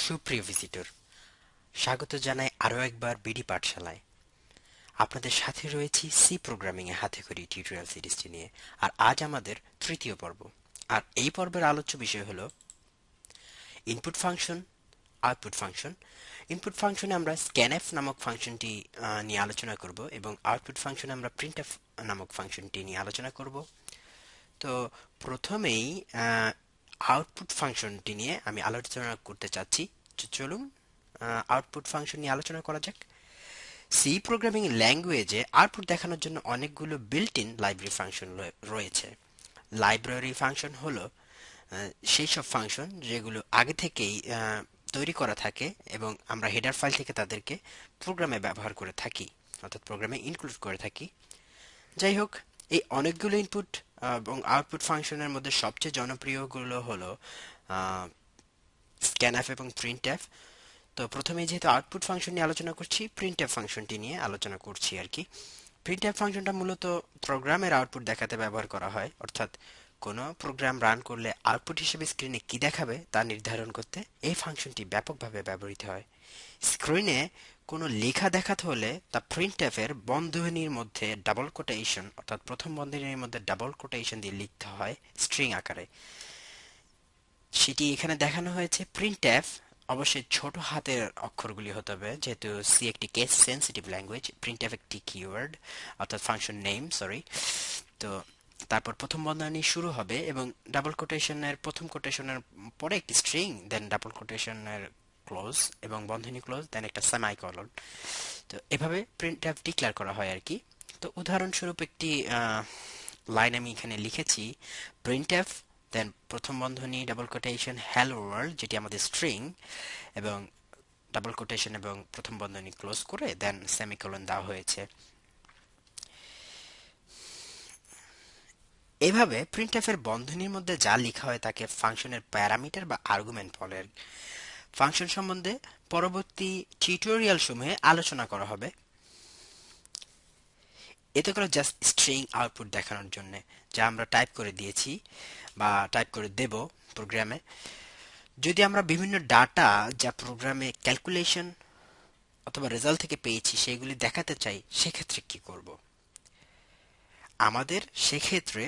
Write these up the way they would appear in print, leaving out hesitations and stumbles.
সুপ্রিয় ভিজিটর, স্বাগত জানাই আরও একবার বিডি পাঠশালায়। আপনাদের সাথে রয়েছি সি প্রোগ্রামিং এ হাতেখড়ি টিউটোরিয়াল সিরিজটি নিয়ে। আর আজ আমাদের তৃতীয় পর্ব। আর এই পর্বের আলোচ্য বিষয় হলো input function, output function. Input ফাংশনে আমরা স্ক্যানএফ নামক ফাংশনটি নিয়ে আলোচনা করব এবং আউটপুট ফাংশনে আমরা প্রিন্টএফ নামক ফাংশনটি নিয়ে আলোচনা করব। তো প্রথমেই আউটপুট ফাংশনটি নিয়ে আমি আলোচনা করতে চাচ্ছি। চলুন আউটপুট ফাংশন নিয়ে আলোচনা করা যাক। সি প্রোগ্রামিং ল্যাঙ্গুয়েজে আউটপুট দেখানোর জন্য অনেকগুলো বিল্ট ইন লাইব্রেরি ফাংশন রয়েছে। লাইব্রেরি ফাংশন হলো সেই সব ফাংশন যেগুলো আগে থেকেই তৈরি করা থাকে এবং আমরা হেডার ফাইল থেকে তাদেরকে প্রোগ্রামে ব্যবহার করে থাকি, অর্থাৎ প্রোগ্রামে ইনক্লুড করে থাকি। যাই হোক, এই অনেকগুলো ইনপুট এবং আউটপুট ফাংশনের মধ্যে সবচেয়ে জনপ্রিয়গুলো হলো স্ক্যানএফ এবং প্রিন্টএফ। তো প্রথমে যেহেতু আউটপুট ফাংশন নিয়ে আলোচনা করছি, প্রিন্টএফ ফাংশনটি নিয়ে আলোচনা করছি আর কি। প্রিন্টএফ ফাংশনটা মূলত প্রোগ্রামের আউটপুট দেখাতে ব্যবহার করা হয়, অর্থাৎ কোনো প্রোগ্রাম রান করলে আউটপুট হিসেবে স্ক্রিনে কি দেখাবে তা নির্ধারণ করতে এই ফাংশনটি ব্যাপকভাবে ব্যবহৃত হয়। স্ক্রিনে কোনো লেখা দেখাতে হলে তা প্রিন্টএফ এর বন্ধনীর মধ্যে ডাবল কোটেশন, অর্থাৎ প্রথম বন্ধনীর মধ্যে ডাবল কোটেশন দিয়ে লিখতে হয় স্ট্রিং আকারে। সেটি এখানে দেখানো হয়েছে প্রিন্টএফ। অবশ্যই ছোট হাতের অক্ষরগুলি হতে হবে, যেহেতু সি একটি কেস সেনসিটিভ ল্যাঙ্গুয়েজ। প্রিন্টএফ একটি কিওয়ার্ড, অর্থাৎ ফাংশন নেম, সরি। তো তারপর প্রথম বন্ধনী শুরু হবে এবং ডাবল কোটেশনের প্রথম কোটেশনের পরে একটি স্ট্রিং, দেন ডাবল কোটেশনের ক্লোজ এবং বন্ধনী ক্লোজ, দেন একটা সেমাইকলন। তো এভাবে প্রিন্টএফ ডিক্লেয়ার করা হয় আর কি। তো উদাহরণস্বরূপ একটি লাইন আমি এখানে লিখেছি, প্রিন্টএফ দেন প্রথম বন্ধনী ডাবল কোটেশন হ্যালো ওয়ার্ল্ড, যেটি আমাদের স্ট্রিং, এবং ডাবল কোটেশন এবং প্রথম বন্ধনী ক্লোজ করে দেন সেমিকোলন দেওয়া হয়েছে। এভাবে প্রিন্টএফ এর বন্ধনীর মধ্যে যা লেখা হয় তাকে ফাংশনের প্যারামিটার বা আর্গুমেন্ট বলে। ফাংশন সম্বন্ধে পরবর্তী টিউটোরিয়াল সমূহে আলোচনা করা হবে। এতে করে জাস্ট স্ট্রিং আউটপুট দেখানোর জন্য, যা আমরা টাইপ করে দিয়েছি বা টাইপ করে দেব প্রোগ্রামে। যদি আমরা বিভিন্ন ডাটা যা প্রোগ্রামে ক্যালকুলেশন অথবা রেজাল্ট থেকে পেয়েছি সেগুলি দেখাতে চাই, সেক্ষেত্রে কি করব? আমাদের সেক্ষেত্রে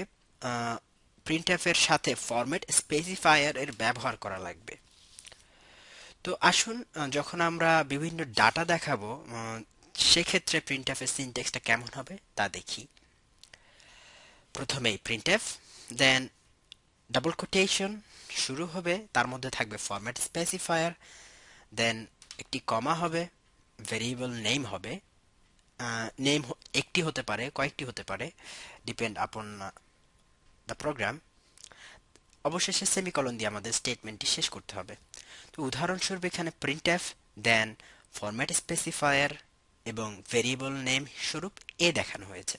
প্রিন্টএফ এর সাথে ফরম্যাট স্পেসিফায়ার এর ব্যবহার করা লাগবে। তো আসুন, যখন আমরা বিভিন্ন ডাটা দেখাবো সেক্ষেত্রে প্রিন্টএফ এর সিনট্যাক্সটা কেমন হবে তা দেখি। প্রথমেই প্রিন্টএফ, দেন ডাবল কোটেশন শুরু হবে, তার মধ্যে থাকবে ফরম্যাট স্পেসিফায়ার, দেন একটি কমা হবে, ভেরিয়েবল নেম হবে। নেম একটি হতে পারে, কয়েকটি হতে পারে, ডিপেন্ড আপন দ্য প্রোগ্রাম। অবশেষে সেমিকলন দিয়ে আমাদের স্টেটমেন্টটি শেষ করতে হবে। তো উদাহরণস্বরূপ এখানে প্রিন্টএফ, দেন ফরম্যাট স্পেসিফায়ার এবং ভেরিয়েবল নেম স্বরূপ এ দেখানো হয়েছে।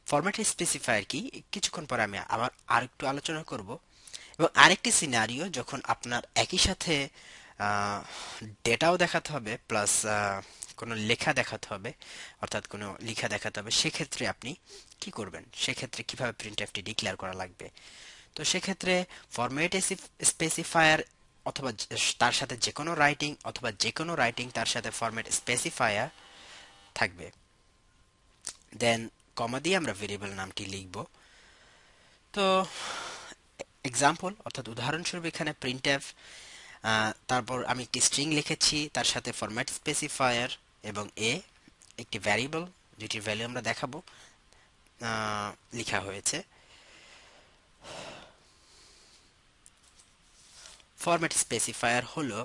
ফরম্যাট স্পেসিফায়ার কি কিছুক্ষণ পরে আমি আবার আরেকটু আলোচনা করব। এবং আরেকটি সিনারিও, যখন আপনার একই সাথে ডেটাও দেখাতে হবে প্লাস কোনো লেখা দেখাতে হবে, অর্থাৎ কোনো লেখা দেখাতে হবে, সেক্ষেত্রে আপনি কি করবেন, সেক্ষেত্রে কিভাবে প্রিন্টএফটি ডিক্লেয়ার করা লাগবে। তো সেক্ষেত্রে ফরম্যাট স্পেসিফায়ার অথবা তার সাথে যে কোনো রাইটিং, অথবা যে কোনো রাইটিং তার সাথে ফরম্যাট স্পেসিফায়ার থাকবে। দেন কমা দিয়ে আমরা ভেরিয়েবল নামটি লিখব। তো এক্সাম্পল, অর্থাৎ উদাহরণস্বরূপ এখানে প্রিন্টএফ, তারপর আমি একটি স্ট্রিং লিখেছি, তার সাথে ফরম্যাট স্পেসিফায়ার এবং এ একটি ভ্যারিয়েবল যেটির ভ্যালু আমরা দেখাবো লেখা হয়েছে। ফরম্যাট স্পেসিফায়ার হলো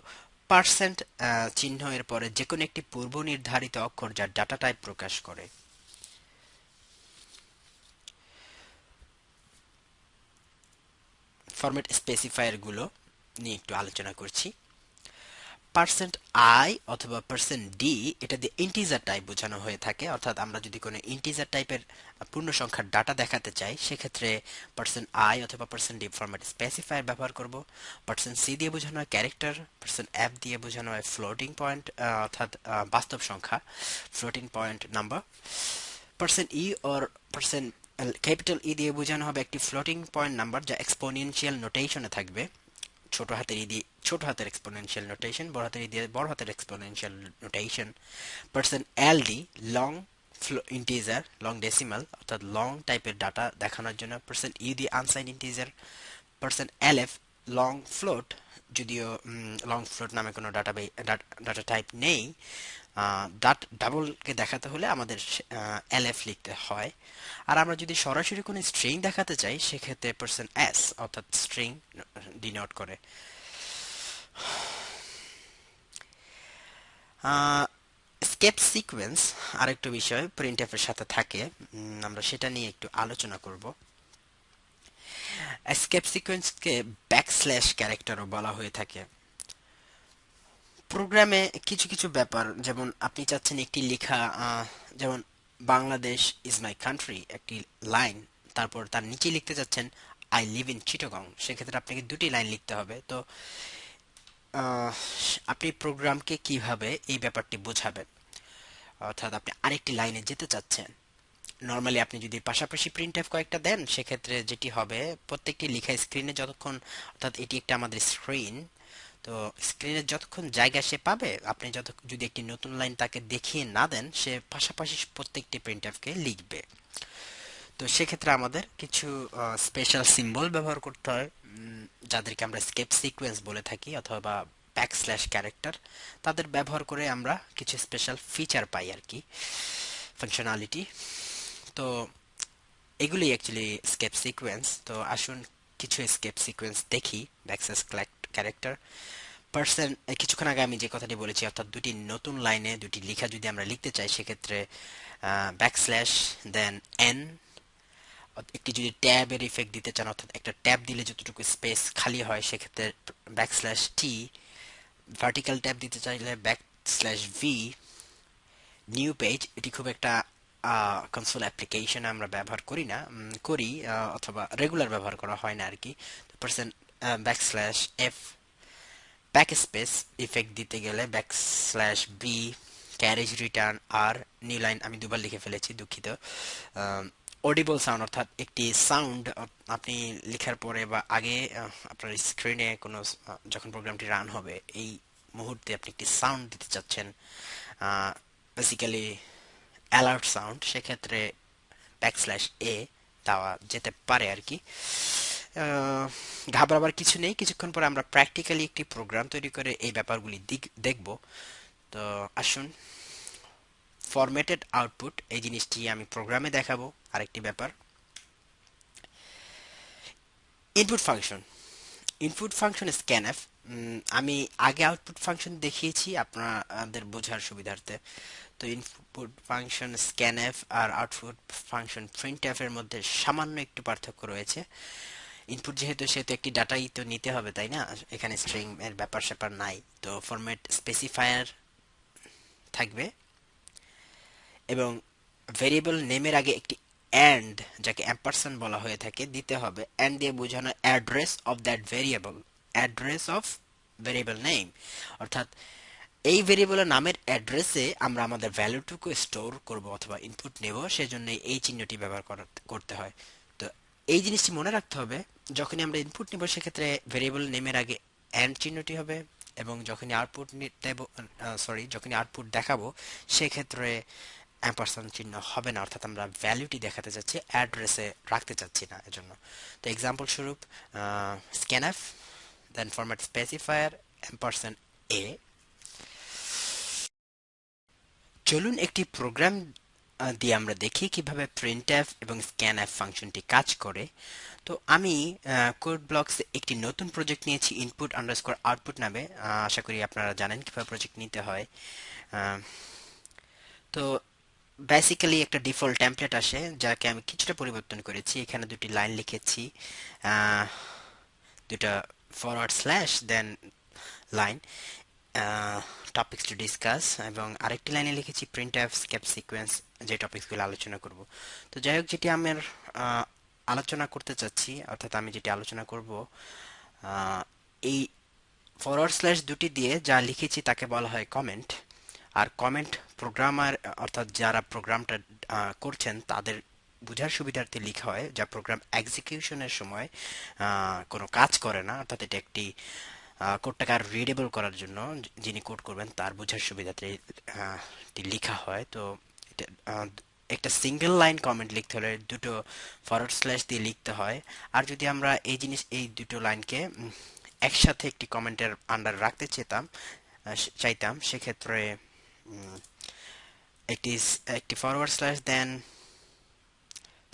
পার্সেন্ট চিহ্ন এর পরে যে কোনো একটি পূর্ব নির্ধারিত অক্ষর যা ডাটা টাইপ প্রকাশ করে। ফরম্যাট স্পেসিফায়ার গুলো নিয়ে একটু আলোচনা করছি। পার্সেন্ট আই অথবা পার্সেন্ট ডি, এটা দিয়ে ইন্টিজার টাইপ বোঝানো হয়ে থাকে, অর্থাৎ আমরা যদি কোনো ইন্টিজার টাইপের পূর্ণ সংখ্যার ডাটা দেখাতে চাই সেক্ষেত্রে পার্সেন্ট আই অথবা পার্সেন্ট ডি ফরম্যাট স্পেসিফায়ার ব্যবহার করব। পার্সেন্ট সি দিয়ে বোঝানো হয় ক্যারেক্টার, পার্সেন্ট এফ দিয়ে বোঝানো হয় ফ্লোটিং পয়েন্ট, অর্থাৎ বাস্তব সংখ্যা, floating point number. Percent E or percent capital ই দিয়ে বোঝানো হবে একটি ফ্লোটিং পয়েন্ট নাম্বার যা এক্সপোনেনশিয়াল নোটেশনে থাকবে। ছোট হাতের ই দিয়ে ছোট হাতের এক্সপোনেনশিয়াল নোটেশন, বড় হাতের ই দিয়ে বড় হাতের exponential notation. Percent L D long integer, long decimal অর্থাৎ লং টাইপের ডাটা দেখানোর জন্য। পার্সেন্ট ইউ দিয়ে unsigned integer. Percent L F long float, যদিও লং ফ্লোট নামে কোনো ডাটা টাইপ নেই। ডাবলকে দেখাতে হলে আমাদের এল এফ লিখতে হয়। আর আমরা যদি সরাসরি কোনো স্ট্রিং দেখাতে চাই সেক্ষেত্রে পার্সেন্ট এস অর্থাৎ স্ট্রিং ডিনোট করে। স্কেপ সিকোয়েন্স আরেকটা বিষয় প্রিন্টএফ এর সাথে থাকে, আমরা সেটা নিয়ে একটু আলোচনা করব। স্কেপ সিকোয়েন্সকে ব্যাকস্ল্যাশ ক্যারেক্টারও বলা হয়ে থাকে। প্রোগ্রামে কিছু কিছু ব্যাপার, যেমন আপনি চাচ্ছেন একটি লেখা, যেমন বাংলাদেশ ইজ মাই কান্ট্রি একটি লাইন, তারপর তার নিচে লিখতে চাচ্ছেন আই লিভ ইন চিটাগং, সেক্ষেত্রে আপনাকে দুটি লাইন লিখতে হবে। তো আহ, আপনি প্রোগ্রামকে কিভাবে এই ব্যাপারটি বোঝাবেন, অর্থাৎ আপনি আরেকটি লাইনে যেতে চাচ্ছেন। নর্মালি আপনি যদি পাশাপাশি প্রিন্ট এফ কয়েকটা দেন সেক্ষেত্রে যেটি হবে, প্রত্যেকটি লেখা স্ক্রিনে যতক্ষণ, অর্থাৎ এটি একটা আমাদের স্ক্রিন, তো স্ক্রিনে যতক্ষণ জায়গা সে পাবে, আপনি যদি একটি নতুন লাইন তাকে দেখিয়ে না দেন, সে পাশাপাশি প্রত্যেকটি প্রিন্ট কে লিখবে। তো সেক্ষেত্রে আমাদের কিছু স্পেশাল সিম্বল ব্যবহার করতে হয়, যাদেরকে আমরা স্কেপ সিকোয়েন্স বলে থাকি অথবা ব্যাকস্ল্যাশ ক্যারেক্টার, তাদের ব্যবহার করে আমরা কিছু স্পেশাল ফিচার পাই আর কি, ফাংশনালিটি। তো এগুলি অ্যাকচুয়ালি স্কেপ সিকোয়েন্স। তো আসুন কিছু স্কেপ সিকোয়েন্স দেখি। ব্যাকস্ল্যাশ ক্যারেক্টার পার্সন, কিছুক্ষণ আগে আমি যে কথাটি বলেছি, অর্থাৎ দুটি নতুন লাইনে দুটি লেখা যদি আমরা লিখতে চাই সেক্ষেত্রে ব্যাকস্ল্যাশ দেন এন। একটি যদি ট্যাবের ইফেক্ট দিতে চান, অর্থাৎ একটা ট্যাব দিলে যতটুকু স্পেস খালি হয় সেক্ষেত্রে ব্যাকস্ল্যাশ টি। ভার্টিক্যাল ট্যাব দিতে চাইলে ব্যাকস্ল্যাশ ভি। নিউ পেজ, এটি খুব একটা কনসোল অ্যাপ্লিকেশন আমরা ব্যবহার করি না, করি অথবা রেগুলার ব্যবহার করা হয় না আর কি। Percent backslash F. Backspace effect দিতে গেলে ব্যাকস্ল্যাশ বি। ক্যারেজ রিটার্ন আর। নিউ লাইন আমি দুবার লিখে ফেলেছি, দুঃখিত। অডিবল সাউন্ড, অর্থাৎ একটি সাউন্ড আপনি লেখার পরে বা আগে আপনার স্ক্রিনে কোনো যখন প্রোগ্রামটি রান হবে এই মুহূর্তে আপনি একটি সাউন্ড দিতে চাচ্ছেন, বেসিক্যালি অ্যালার্ট সাউন্ড, সেক্ষেত্রে ব্যাকস্ল্যাশ এ দেওয়া যেতে পারে আর কি। ঘাবড়াবার কিছু নেই, কিছুক্ষণ পরে আমরা প্র্যাকটিক্যালি একটি প্রোগ্রাম তৈরি করে এই ব্যাপারগুলি দেখব। তো আসুন, ফরম্যাটেড আউটপুট এই জিনিসটি আমি প্রোগ্রামে দেখাবো। আরেকটি ব্যাপার, input function. Input function scanf, আমি আগে আউটপুট ফাংশন দেখিয়েছি আপনাদের বোঝার সুবিধার্থে। তো ইনপুট ফাংশন স্ক্যানএফ আর আউটপুট ফাংশন প্রিন্টএফ এর মধ্যে সামান্য একটু পার্থক্য রয়েছে। ইনপুট যেহেতু সেহেতু একটি ডাটাই তো নিতে হবে, তাই না? এখানে স্ট্রিং এর ব্যাপার স্যাপার নাই, তো ফরম্যাট স্পেসিফায়ার থাকবে এবং ভেরিয়েবল নেমের আগে একটি এন্ড, যাকে অ্যাম্পারস্যান্ড বলা হয়ে থাকে, দিতে হবে। এন্ড দিয়ে বোঝানো address of that variable, address of variable name, অর্থাৎ এই ভেরিয়েবলের নামের অ্যাড্রেসে আমরা আমাদের ভ্যালুটুকু স্টোর করব অথবা ইনপুট নেব, সেজন্য এই চিহ্নটি ব্যবহার করতে হয়। তো এই জিনিসটি মনে রাখতে হবে, যখনই আমরা ইনপুট নেব সেক্ষেত্রে ভেরিয়েবল নেমের আগে এন্ড চিহ্নটি হবে, এবং যখনই আউটপুট দেব, যখনই আউটপুট দেখাবো সেক্ষেত্রে অ্যাম্পারস্যান্ড চিহ্ন হবে না, অর্থাৎ আমরা ভ্যালুটি দেখাতে চাচ্ছি, অ্যাড্রেসে রাখতে চাচ্ছি না এজন্য। তো এক্সাম্পল স্বরূপ স্ক্যানএফ দেন ফরম্যাট স্পেসিফায়ার অ্যাম্পারস্যান্ড এ। চলুন একটি প্রোগ্রাম দিয়ে আমরা দেখি কিভাবে প্রিন্টএফ এবং স্ক্যানএফ ফাংশনটি কাজ করে। তো আমি কোড ব্লকস একটি নতুন প্রজেক্ট নিয়েছি, ইনপুট আন্ডারস্কোর আউটপুট নামে। আশা করি আপনারা জানেন কিভাবে প্রজেক্ট নিতে হয়। আহ, তো বেসিক্যালি একটা ডিফল্ট টেমপ্লেট আসে, যাকে আমি কিছুটা পরিবর্তন করেছি। এখানে দুটি লাইন লিখেছি, আহ, দুটা forward slash then line, topics to discuss, এবং আরেকটি লাইনে লিখেছি প্রিন্ট অফ স্কেপ সিকোয়েন্স, যে টপিকসগুলো আলোচনা করব। তো যাই হোক, যেটি আমার আলোচনা করতে চাচ্ছি, অর্থাৎ আমি যেটি আলোচনা করব, এই ফরওয়ার্ড স্ল্যাশ দুটি দিয়ে যা লিখেছি তাকে বলা হয় কমেন্ট। আর কমেন্ট প্রোগ্রামার, অর্থাৎ যারা প্রোগ্রামটা করছেন তাদের বোঝার সুবিধার্থে লেখা হয়, যা প্রোগ্রাম এক্সিকিউশনের সময় কোনো কাজ করে না। অর্থাৎ এটা একটি কোডটাকে আর রিডেবল করার জন্য যিনি কোড করবেন তার বোঝার সুবিধার্থে এটি লেখা হয়। তো এটা একটা সিঙ্গেল লাইন কমেন্ট লিখতে হলে দুটো ফরওয়ার্ড স্ল্যাশ দিয়ে লিখতে হয়। আর যদি আমরা এই দুটো লাইনকে একসাথে একটি কমেন্টের আন্ডার রাখতে চাইতাম, সেক্ষেত্রে উম, একটি একটি ফরওয়ার্ড স্ল্যাশ দেন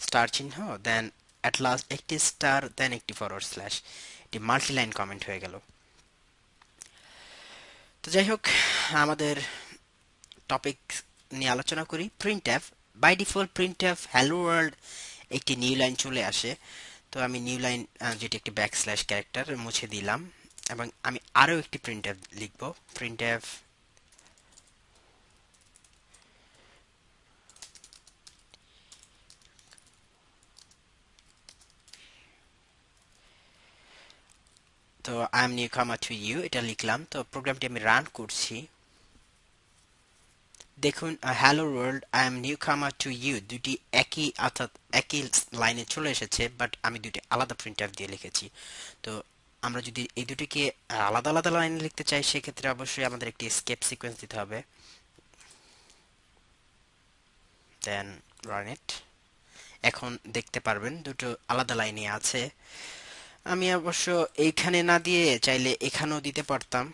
স্টার চিহ্ন, দেন অ্যাট লাস্ট একটি স্টার, দেন একটি ফরওয়ার্ড স্ল্যাশ, এটি মাল্টি লাইন কমেন্ট হয়ে গেল। তো যাই হোক, আমাদের টপিক নিয়ে আলোচনা করি। Printf. By default printf hello world একটি নিউ লাইন চলে আসে। তো আমি নিউ লাইন, যেটি একটি ব্যাকস্ল্যাশ ক্যারেক্টার, মুছে দিলাম এবং আমি আরও একটি প্রিন্টএফ লিখব। প্রিন্টএফ তো আই এম নিউ কামার টু ইউ, এটা লিখলাম। তো প্রোগ্রামটি আমি রান করছি। দেখুন, hello world I am new কামার টু ইউ দুটি একই, অর্থাৎ একই লাইনে চলে এসেছে, বাট আমি দুটি আলাদা প্রিন্টএফ দিয়ে লিখেছি। তো আমরা যদি এই দুটিকে আলাদা আলাদা লাইনে লিখতে চাই, সেক্ষেত্রে অবশ্যই আমাদের একটি স্কেপ সিকোয়েন্স দিতে হবে। দেন রান ইট। এখন দেখতে পারবেন দুটো আলাদা লাইনে আছে। আমি অবশ্য এইখানে না দিয়ে চাইলে এখানেও দিতে পারতাম,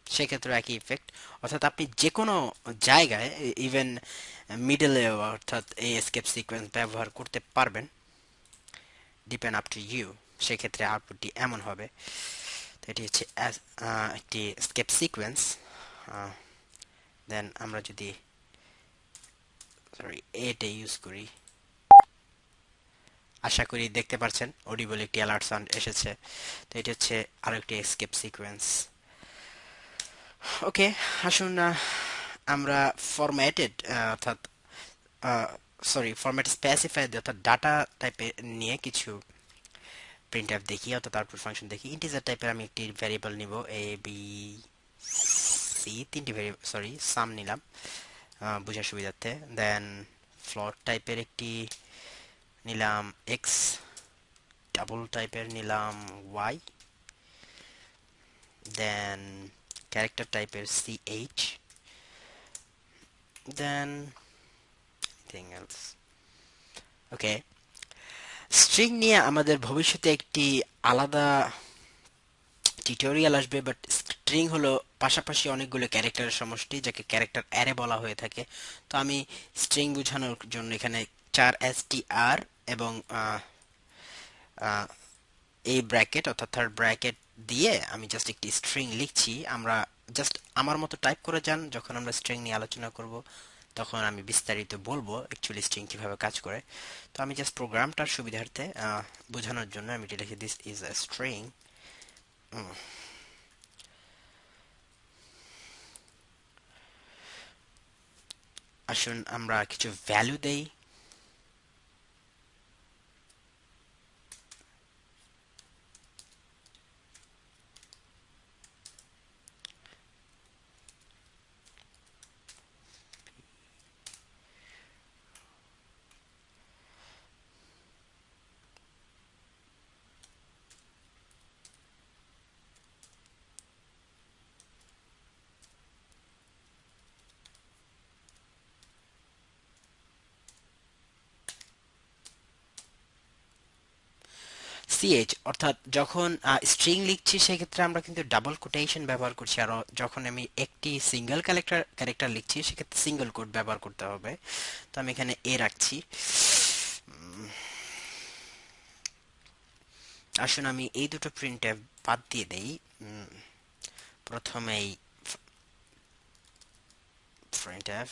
সেক্ষেত্রে একই ইফেক্ট। অর্থাৎ আপনি যে কোনো জায়গায়, ইভেন মিডলে, অর্থাৎ এই এসকেপ সিকোয়েন্স ব্যবহার করতে পারবেন, ডিপেন্ড আপ টু ইউ। সেক্ষেত্রে আউটপুটটি এমন হবে। তো এটি হচ্ছে একটি স্কেপ সিকোয়েন্স। দেন আমরা যদি সরি এটা ইউজ করি, আশা করি দেখতে পাচ্ছেন অডিবল একটি অ্যালার্ট সাউন্ড এসেছে। তো এটি হচ্ছে আরো একটি এসকেপ সিকোয়েন্স। ওকে, আসুন আমরা ফরম্যাটেড, অর্থাৎ ফরম্যাট স্পেসিফাইড অর্থাৎ ডাটা টাইপের নিয়ে কিছু প্রিন্টএফ দেখি, অর্থাৎ আউটপুট ফাংশন দেখি। ইন্টিজার টাইপের আমি একটি ভ্যারিয়েবল নিব, এ বি সি, তিনটি ভ্যারিয়েবল, সাম নিলাম বোঝার সুবিধার্থে। দেন ফ্লোট টাইপের একটি নিলাম এক্স, ডাবল টাইপের নিলাম ওয়াই, দেন ক্যারেক্টার টাইপের সি এইচ, দেন এনিথিং এলস। ওকে, স্ট্রিং নিয়ে আমাদের ভবিষ্যতে একটি আলাদা টিউটোরিয়াল আসবে, বাট স্ট্রিং হলো পাশাপাশি অনেকগুলো ক্যারেক্টারের সমষ্টি, যাকে ক্যারেক্টার অ্যারে বলা হয়ে থাকে। তো আমি স্ট্রিং বোঝানোর জন্য এখানে 4 str এবং এই ব্র্যাকেট অর্থাৎ থার্ড ব্র্যাকেট দিয়ে আমি জাস্ট একটি স্ট্রিং লিখছি। আমরা জাস্ট আমার মতো টাইপ করে যান, যখন আমরা স্ট্রিং নিয়ে আলোচনা করব তখন আমি বিস্তারিত বলবো অ্যাকচুয়ালি স্ট্রিং কিভাবে কাজ করে। তো আমি জাস্ট প্রোগ্রামটার সুবিধার্থে বোঝানোর জন্য আমি এটা লিখি, দিস ইজ আ স্ট্রিং। আসুন আমরা কিছু ভ্যালু দেই। সিএইচ, অর্থাৎ যখন স্ট্রিং লিখছি সেক্ষেত্রে আমরা কিন্তু ডাবল কোটেশন ব্যবহার করছি, আর যখন আমি একটি সিঙ্গেল ক্যারেক্টার লিখছি সেক্ষেত্রে সিঙ্গেল কোট ব্যবহার করতে হবে। তো আমি এখানে এ রাখছি। আসুন আমি এই দুটো প্রিন্ট বাদ দিয়ে দেই। প্রথমেই প্রিন্ট এফ,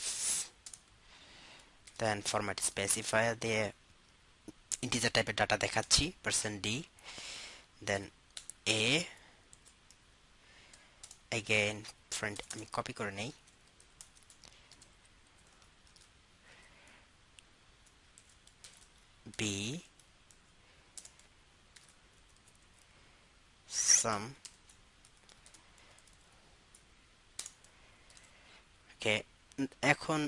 দেন ফরম্যাট স্পেসিফায়ার দিয়ে ইন্টিজার টাইপের ডাটা দেখাচ্ছি, %d, দেন এ, এগেইন প্রিন্ট, আমি কপি করে নেই, বি সাম। ওকে, এখন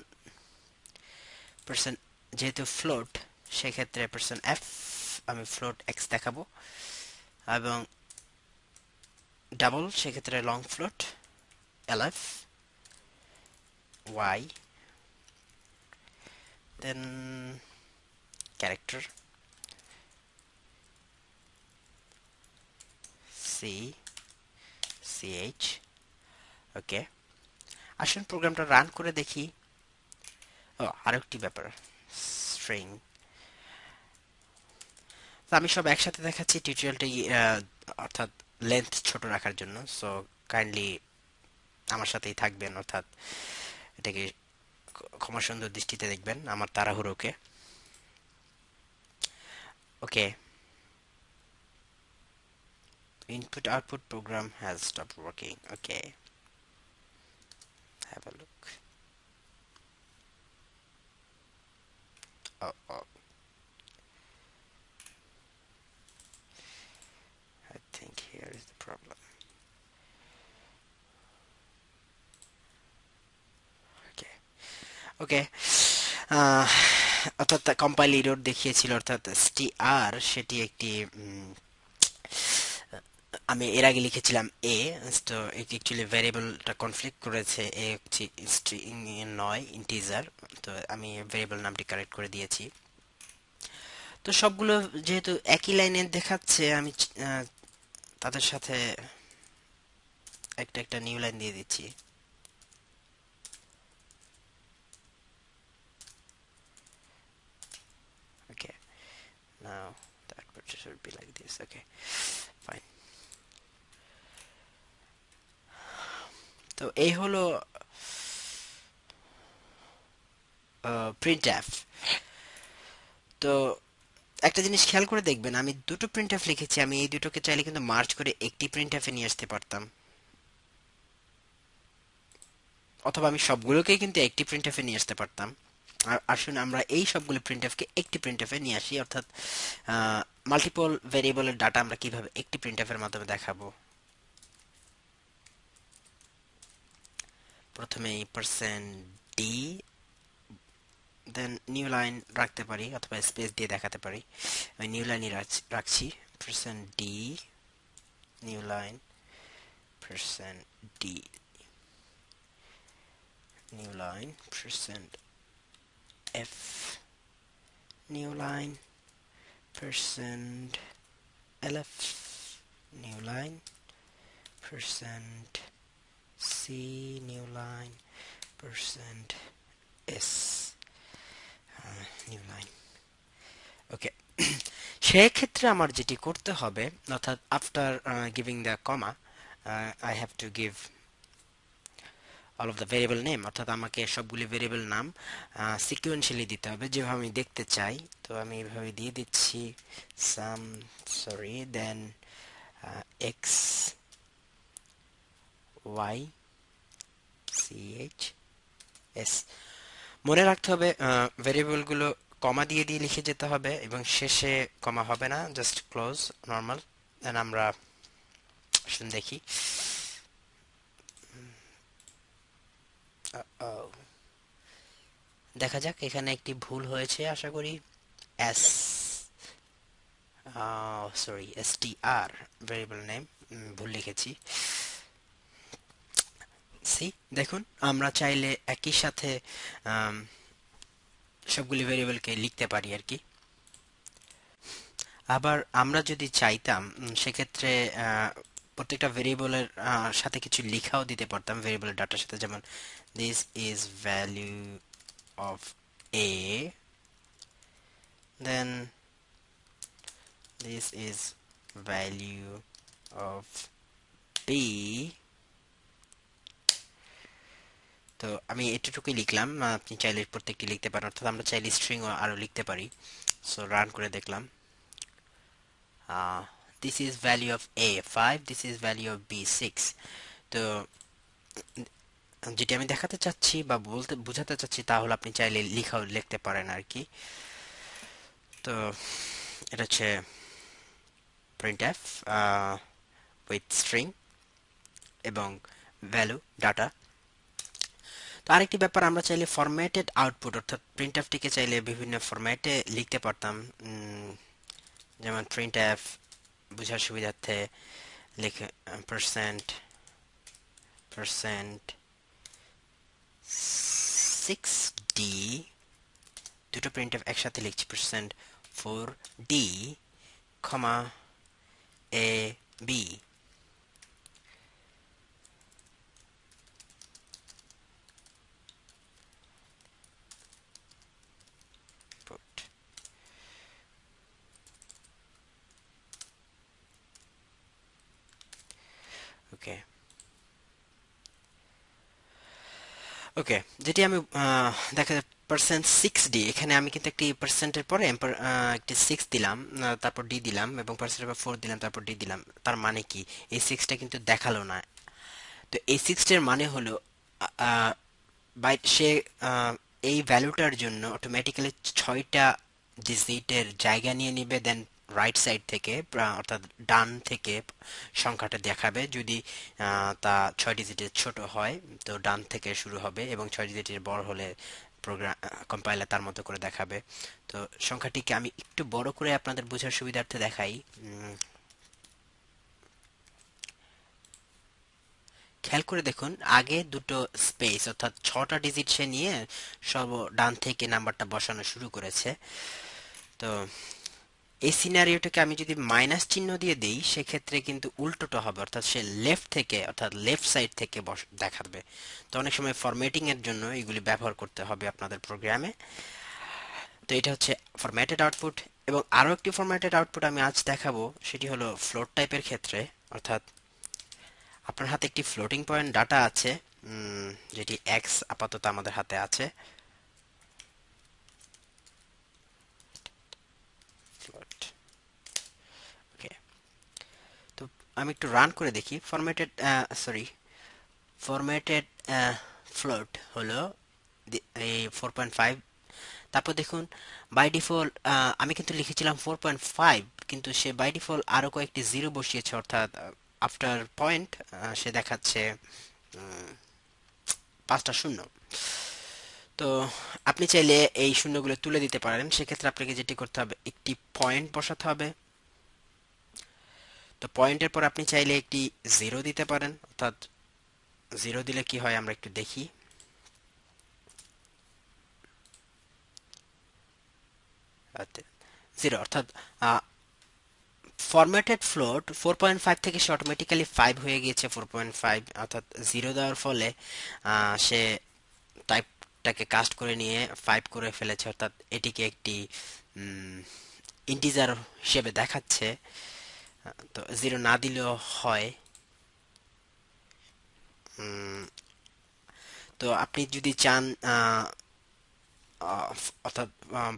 পার্সেন্ট যেহেতু ফ্লোট সেক্ষেত্রে পার্সেন্ট এফ আমি ফ্লোট এক্স দেখাবো, এবং ডাবল সেক্ষেত্রে লং ফ্লোট এলএফ ওয়াই, দেন ক্যারেক্টার সি সিএইচ। ওকে, আসুন প্রোগ্রামটা রান করে দেখি। ও, আরেকটি ব্যাপার, স্ট্রিং। তো আমি সব একসাথে দেখাচ্ছি টিউটোরিয়ালটি, অর্থাৎ লেন্থ ছোট রাখার জন্য। সো কাইন্ডলি আমার সাথেই থাকবেন, অর্থাৎ এটাকে ক্ষমা সুন্দর দৃষ্টিতে দেখবেন আমার তাড়াহুড়োকে। ওকে, input output program has stopped working. Okay, have a look. Oh, oh, I think here is the problem. Okay, okay. অর্থাৎ কম্পাইল এরর দেখিয়েছিল, অর্থাৎ str সেটি একটি আমি এর আগে লিখেছিলাম এ, তো অ্যাকচুয়ালি ভ্যারিয়েবলটা কনফ্লিক্ট করেছে, এ হচ্ছে স্ট্রিং নয় ইন্টিজার, তো আমি ভ্যারিয়েবল নামটি কারেক্ট করে দিয়েছি। তো সবগুলো যেহেতু একই লাইনে দেখাচ্ছে, আমি তাদের সাথে একটা একটা নিউ লাইন দিয়ে দিচ্ছি। Okay, now the output should be like this. Okay, fine. তো এই হলো printf। তো একটা জিনিস খেয়াল করে দেখবেন, আমি দুটো printf লিখেছি, আমি এই দুটোকে চাইলে কিন্তু মার্জ করে একটি printf এ নিয়ে আসতে পারতাম, অথবা আমি সবগুলোকেই কিন্তু একটি printf এ নিয়ে আসতে পারতাম। আর আসুন আমরা এই সবগুলো printf কে একটি printf এ নিয়ে আসি, অর্থাৎ মাল্টিপল ভেরিয়েবলের ডাটা আমরা কিভাবে একটি printf এর মাধ্যমে দেখাবো। প্রথমে %d, দেন নিউ লাইন রাখতে পারি অথবা স্পেস দিয়ে দেখাতে পারি। আমি নিউ লাইনই রাখছি, %d new line, %d new line, %f new line, %lf new line, %c new line, %s new line. Okay, সেক্ষেত্রে আমার যেটি করতে হবে, অর্থাৎ after giving the comma I have to give all of the variable name, অর্থাৎ আমাকে সবগুলি variable নাম সিকুয়েন্সিয়ালি দিতে হবে যেভাবে আমি দেখতে চাই। তো আমি এভাবে দিয়ে দিচ্ছি some, sorry, then X Y C H S. মনে রাখতে হবে ভেরিয়েবলগুলো কমা দিয়ে দিয়ে লিখে যেতে হবে, এবং শেষে কমা হবে না, জাস্ট ক্লোজ নর্মাল। দেন আমরা শুন দেখি। দেখা যাক, এখানে একটি ভুল হয়েছে আশা করি। S, sorry, str variable name ভুল লিখেছি। সি, দেখুন আমরা চাইলে একই সাথে আম, সবগুলি ভেরিয়েবলকে লিখতে পারি আর কি। আবার আমরা যদি চাইতাম সেক্ষেত্রে প্রত্যেকটা ভেরিয়েবলের সাথে কিছু লেখাও দিতে পারতাম ভেরিয়েবলের ডাটার সাথে, যেমন this is value of A, then this is value of B. তো আমি এতটুকুই লিখলাম, আপনি চাইলে প্রত্যেকটি লিখতে পারেন, অর্থাৎ আমরা চাইলে স্ট্রিং আরো লিখতে পারি। সো রান করে দেখলাম, this is value of a 5, this is value of b 6। তো যেটি আমি দেখাতে চাচ্ছি বা বলতে বোঝাতে চাচ্ছি তা হলো আপনি চাইলে লিখতে পারেন আর কি। তো এটা হচ্ছে printf with string এবং ভ্যালু ডাটা। তো আরেকটি ব্যাপার, আমরা চাইলে ফরম্যাটেড আউটপুট অর্থাৎ প্রিন্টএফ টিকে চাইলে বিভিন্ন ফরম্যাটে লিখতে পারতাম। যেমন প্রিন্টএফ বোঝার সুবিধার্থে লিখে পার্সেন্ট পার্সেন্ট 6d, দুটো প্রিন্টএফ একসাথে লিখছি, percent 4d, comma A B. ওকে ওকে, যেটি আমি দেখা যায় পার্সেন্ট 6d, এখানে আমি কিন্তু একটি পার্সেন্টের পরে একটি 6 দিলাম, তারপর ডি দিলাম, এবং পার্সেন্টের পর 4 দিলাম, তারপর ডি দিলাম। তার মানে কি, এই 6টা কিন্তু দেখালো না। তো এই 6টার মানে হলো বাই সে এই ভ্যালুটার জন্য অটোমেটিক্যালি 6টা ডিজিটের জায়গা নিয়ে নেবে, দেন রাইট সাইড থেকে অর্থাৎ ডান থেকে সংখ্যাটা দেখাবে। যদি তা 6 ডিজিটের ছোট হয় তো ডান থেকে শুরু হবে, এবং 6 ডিজিটের বড় হলে প্রোগ্রাম কম্পাইলার তার মতো করে দেখাবে। তো সংখ্যাটিকে আমি একটু বড় করে আপনাদের বোঝার সুবিধার্থে দেখাই। খেয়াল করে দেখুন, আগে দুটো স্পেস অর্থাৎ 6টা ডিজিট সে নিয়ে সর্ব ডান থেকে নাম্বারটা বসানো শুরু করেছে। তো এই সিনারিওটাকে আমি যদি মাইনাস চিহ্ন দিয়ে দেই, সেক্ষেত্রে কিন্তু উল্টোটা হবে, অর্থাৎ সে লেফট থেকে অর্থাৎ লেফট সাইড থেকে দেখাবে। তো অনেক সময় ফরম্যাটিং এর জন্য এগুলি ব্যবহার করতে হবে আপনাদের প্রোগ্রামে। তো এটা হচ্ছে ফরম্যাটেড আউটপুট। এবং আরো একটি ফরম্যাটেড আউটপুট আমি আজ দেখাবো, সেটি হলো ফ্লোট টাইপের ক্ষেত্রে। অর্থাৎ আপনার হাতে একটি ফ্লোটিং পয়েন্ট ডাটা আছে, যেটি এক্স আপাতত আমাদের হাতে আছে। ফ্লোট, ওকে। তো আমি একটু রান করে দেখি। ফরম্যাটেড ফ্লোট হলো এই 4.5। তারপর দেখুন, বাই ডিফল্ট আমি কিন্তু লিখেছিলাম 4.5, কিন্তু সে বাই ডিফল্ট আরো কয়েকটি জিরো বসিয়েছে, অর্থাৎ আফটার পয়েন্ট সে দেখাচ্ছে 5টা শূন্য। তো আপনি চাইলে এই শূন্যগুলো তুলে দিতে পারেন। সেক্ষেত্রে আপনাকে যেটি করতে হবে, একটি পয়েন্ট বসাতে হবে। তো পয়েন্টের পর আপনি চাইলে একটি জিরো দিতে পারেন, অর্থাৎ জিরো দিলে কি হয় আমরা একটু দেখি। জিরো অর্থাৎ ফরম্যাটেড ফ্লোট 4.5 থেকে সে অটোমেটিক্যালি 5 হয়ে গিয়েছে 4.5, অর্থাৎ জিরো দেওয়ার ফলে সে টাইপটাকে কাস্ট করে নিয়ে 5 করে ফেলেছে, অর্থাৎ এটিকে একটি ইন্টিজার হিসেবে দেখাচ্ছে। তো জিরো না দিলেও হয়। উম, তো আপনি যদি চান অর্থাৎ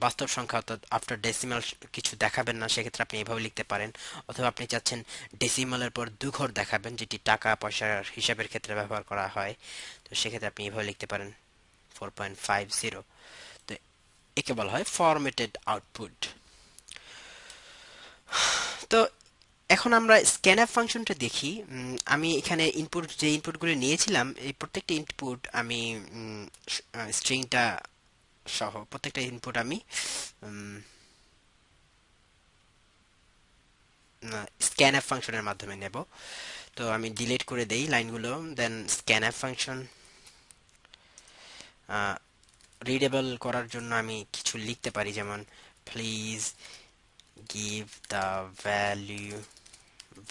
বাস্তব সংখ্যা অর্থাৎ আফটার ডেসিমাল কিছু দেখাবেন না, সেক্ষেত্রে আপনি এভাবে লিখতে পারেন। অথবা আপনি চাচ্ছেন ডেসিমালের পর দুঘর দেখাবেন, যেটি টাকা পয়সার হিসাবের ক্ষেত্রে ব্যবহার করা হয়, তো সেক্ষেত্রে আপনি এভাবে লিখতে পারেন 4.50। তো একে বলা হয় ফরম্যাটেড আউটপুট। তো এখন আমরা স্ক্যানএফ ফাংশনটা দেখি। আমি এখানে যে ইনপুটগুলো নিয়েছিলাম, এই প্রত্যেকটা ইনপুট আমি স্ট্রিংটা সহ প্রত্যেকটা ইনপুট আমি স্ক্যানএফ ফাংশনের মাধ্যমে নেব। তো আমি ডিলিট করে দেই লাইনগুলো, দেন স্ক্যানএফ ফাংশন রিডেবল করার জন্য আমি কিছু লিখতে পারি, যেমন please give the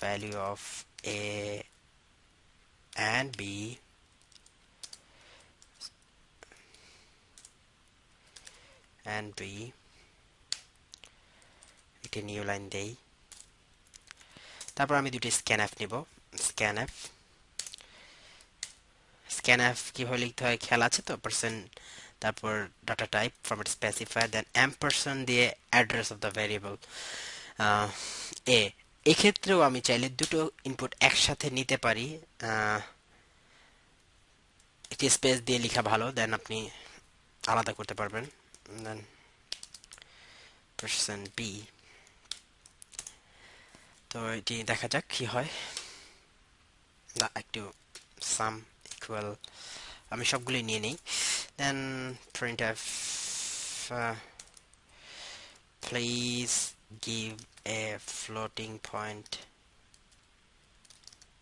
value of A and b and b, একটি নিউ লাইন দেই। তারপর আমি দুটি স্ক্যানএফ নিব। স্ক্যানএফ স্ক্যানএফ কিভাবে লিখতে হয় খেয়াল আছে তো? পার্সেন্ট, তারপর ডাটা টাইপ ফরম্যাট স্পেসিফায়ার, দেন এম্পারসেন্ট দিয়ে অ্যাড্রেস অফ দ্য ভেরিয়েবল এ। এক্ষেত্রেও আমি চাইলে দুটো ইনপুট একসাথে নিতে পারি। একটি স্পেস দিয়ে লেখা ভালো, দেন আপনি আলাদা করতে পারবেন। দেন পার্সেন্ট বি। তো এটি দেখা যাক কি হয়। একটু সাম ইকুয়াল আমি সবগুলো নিয়ে নেই। দেন printf please give a floating point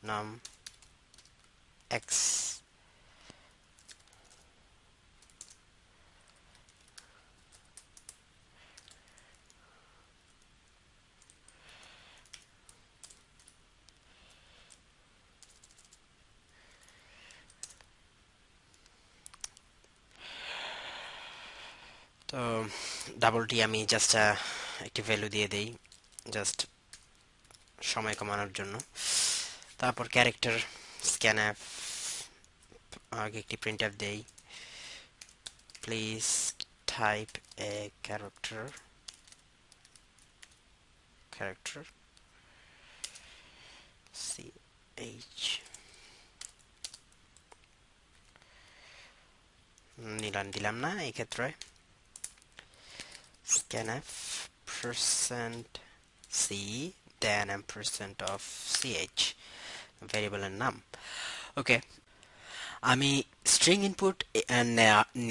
num x. তো ডাবলটি আমি জাস্ট একটি ভ্যালু দিয়ে দেই, জাস্ট সময় কমানোর জন্য। তারপর ক্যারেক্টার স্ক্যানএফ, আগে একটি প্রিন্টএফ দেই, please type a character ch দিলাম না এই ক্ষেত্রে। scanf %c then ampersand of ch ভ্যারিয়েবলের নাম। ওকে, আমি স্ট্রিং ইনপুট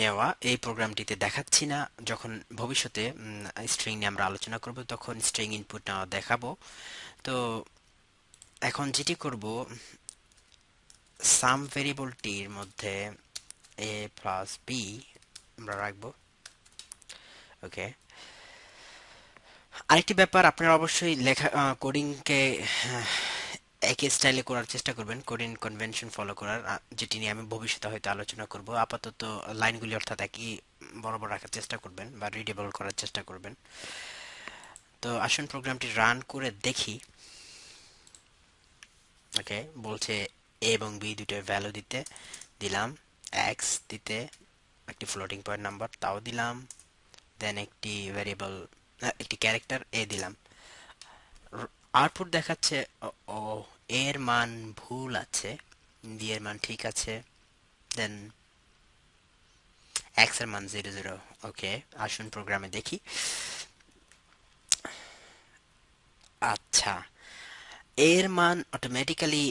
নেওয়া এই প্রোগ্রামটিতে দেখাচ্ছি না। যখন ভবিষ্যতে স্ট্রিং নিয়ে আমরা আলোচনা করব তখন স্ট্রিং ইনপুট নেওয়া দেখাবো। তো এখন যেটি করব, সাম ভেরিয়েবলটির মধ্যে a প্লাস b আমরা রাখবো। ওকে, আরেকটি ব্যাপার, আপনারা অবশ্যই লেখা কোডিংকে একই স্টাইলে করার চেষ্টা করবেন, কোডিং কনভেনশন ফলো করার, যেটি নিয়ে আমি ভবিষ্যতে হয়তো আলোচনা করব। আপাতত লাইনগুলি অর্থাৎ একই বরাবর রাখার চেষ্টা করবেন বা রিডেবল করার চেষ্টা করবেন। তো আসুন প্রোগ্রামটি রান করে দেখি। ওকে, বলছে a এবং b দুটো ভ্যালু দিতে, দিলাম। x দিতে, একটি ফ্লোটিং পয়েন্ট নাম্বার তাও দিলাম, দেন একটি ভ্যারিয়েবল একটি ক্যারেক্টার a দিলাম। আউটপুট দেখাচ্ছে ও এর মান ভুল আছে, বি এর মান ঠিক আছে, দেন এক্স এর মান 00। ওকে, আসুন প্রোগ্রামে দেখি। আচ্ছা, এর মান অটোমেটিক্যালি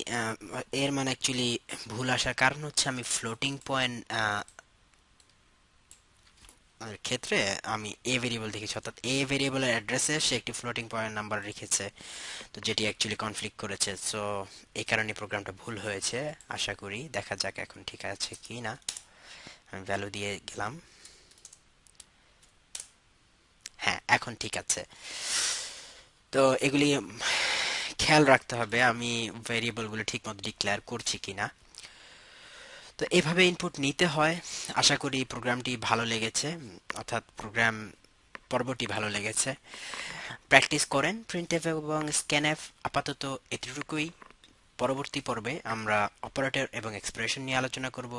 এর মান অ্যাকচুয়ালি ভুল আসার কারণ হচ্ছে আমি ফ্লোটিং পয়েন্ট ক্ষেত্রে আমি এ ভেরিয়েবল দেখেছি, অর্থাৎ এ ভেরিয়েবলের অ্যাড্রেসে সে একটি ফ্লোটিং পয়েন্ট নাম্বার রেখেছে, তো যেটি অ্যাকচুয়ালি কনফ্লিক্ট করেছে। সো এই কারণে প্রোগ্রামটা ভুল হয়েছে। আশা করি, দেখা যাক এখন ঠিক আছে কি না। আমি ভ্যালু দিয়ে গেলাম, হ্যাঁ এখন ঠিক আছে। তো এগুলি খেয়াল রাখতে হবে আমি ভেরিয়েবলগুলো ঠিকমতো ডিক্লেয়ার করছি কিনা। তো এভাবে ইনপুট নিতে হয়। আশা করি প্রোগ্রামটি ভালো লেগেছে, অর্থাৎ প্রোগ্রাম পর্বটি ভালো লেগেছে। প্র্যাকটিস করেন প্রিন্টএফ এবং স্ক্যানএফ। আপাতত এতটুকুই। পরবর্তী পর্বে আমরা অপারেটর এবং এক্সপ্রেশন নিয়ে আলোচনা করব।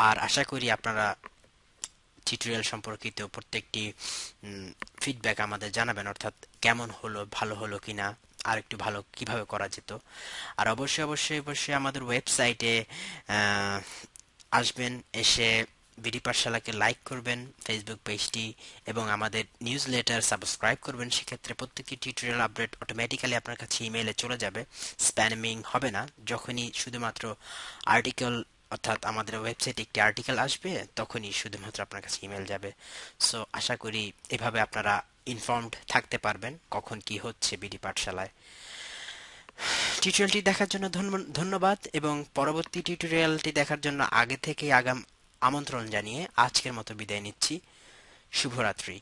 আর আশা করি আপনারা টিউটোরিয়াল সম্পর্কিত প্রত্যেকটি ফিডব্যাক আমাদের জানাবেন, অর্থাৎ কেমন হলো, ভালো হলো কিনা, আর একটু ভালো কিভাবে করা যেত। আর অবশ্যই অবশ্যই অবশ্যই আমাদের ওয়েবসাইটে আসবেন, এসে বিডি পাঠশালাকে লাইক করবেন, ফেসবুক পেজটি, এবং আমাদের নিউজ লেটার সাবস্ক্রাইব করবেন। সেক্ষেত্রে প্রত্যেকটি টিউটোরিয়াল আপডেট অটোমেটিক্যালি আপনার কাছে ইমেইলে চলে যাবে, স্প্যামিং হবে না। যখনই শুধুমাত্র আর্টিকেল, অর্থাৎ আমাদের ওয়েবসাইটে একটি আর্টিকেল আসবে, তখনই শুধুমাত্র আপনার কাছে ইমেল যাবে। সো আশা করি এভাবে আপনারা ইনফর্মড থাকতে পারবেন কখন কি হচ্ছে বিডি পাঠশালায়। টিউটোরিয়ালটি দেখার জন্য ধন্যবাদ, এবং পরবর্তী টিউটোরিয়ালটি দেখার জন্য আগে থেকে আমন্ত্রণ জানিয়ে আজকের মতো বিদায় নিচ্ছি। শুভরাত্রি।